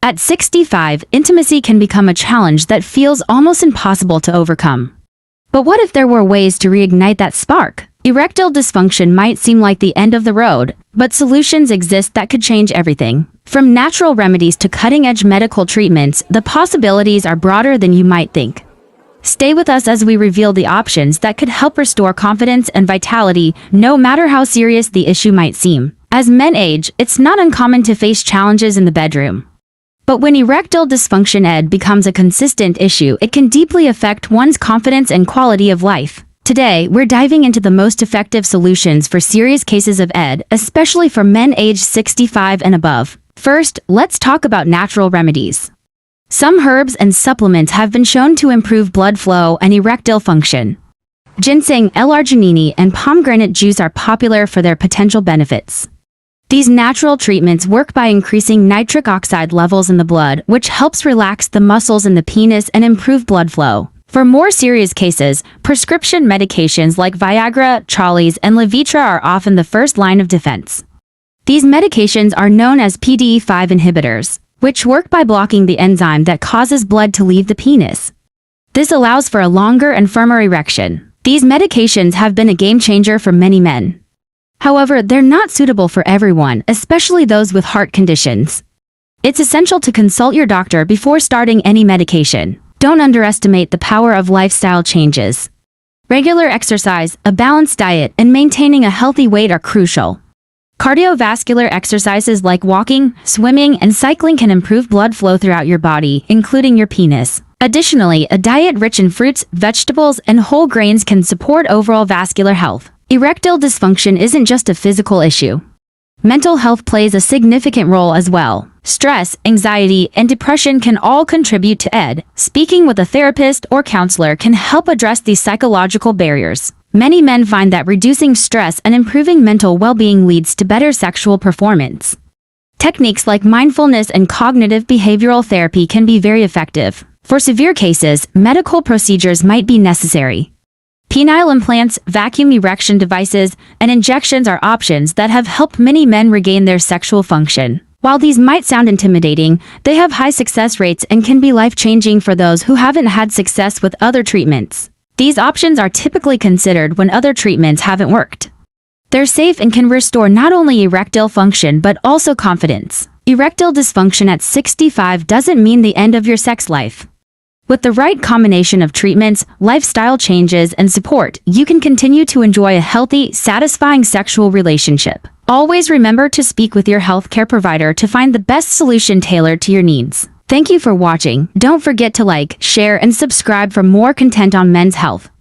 At 65, intimacy can become a challenge that feels almost impossible to overcome. But what if there were ways to reignite that spark? Erectile dysfunction might seem like the end of the road, but solutions exist that could change everything. From natural remedies to cutting-edge medical treatments, the possibilities are broader than you might think. Stay with us as we reveal the options that could help restore confidence and vitality, no matter how serious the issue might seem. As men age, it's not uncommon to face challenges in the bedroom. But when erectile dysfunction becomes a consistent issue, it can deeply affect one's confidence and quality of life. Today, we're diving into the most effective solutions for serious cases of ED, especially for men aged 65 and above. First, let's talk about natural remedies. Some herbs and supplements have been shown to improve blood flow and erectile function. Ginseng, L-arginine, and pomegranate juice are popular for their potential benefits. These natural treatments work by increasing nitric oxide levels in the blood, which helps relax the muscles in the penis and improve blood flow. For more serious cases, prescription medications like Viagra, Cialis, and Levitra are often the first line of defense. These medications are known as PDE5 inhibitors, which work by blocking the enzyme that causes blood to leave the penis. This allows for a longer and firmer erection. These medications have been a game changer for many men. However, they're not suitable for everyone, especially those with heart conditions. It's essential to consult your doctor before starting any medication. Don't underestimate the power of lifestyle changes. Regular exercise, a balanced diet, and maintaining a healthy weight are crucial. Cardiovascular exercises like walking, swimming, and cycling can improve blood flow throughout your body, including your penis. Additionally, a diet rich in fruits, vegetables, and whole grains can support overall vascular health. Erectile dysfunction isn't just a physical issue. Mental health plays a significant role as well. Stress, anxiety, and depression can all contribute to ED. Speaking with a therapist or counselor can help address these psychological barriers. Many men find that reducing stress and improving mental well-being leads to better sexual performance. Techniques like mindfulness and cognitive behavioral therapy can be very effective. For severe cases, medical procedures might be necessary. Penile implants, vacuum erection devices, and injections are options that have helped many men regain their sexual function. While these might sound intimidating, they have high success rates and can be life-changing for those who haven't had success with other treatments. These options are typically considered when other treatments haven't worked. They're safe and can restore not only erectile function but also confidence. Erectile dysfunction at 65 doesn't mean the end of your sex life. With the right combination of treatments, lifestyle changes, and support, you can continue to enjoy a healthy, satisfying sexual relationship. Always remember to speak with your healthcare provider to find the best solution tailored to your needs. Thank you for watching. Don't forget to like, share, and subscribe for more content on men's health.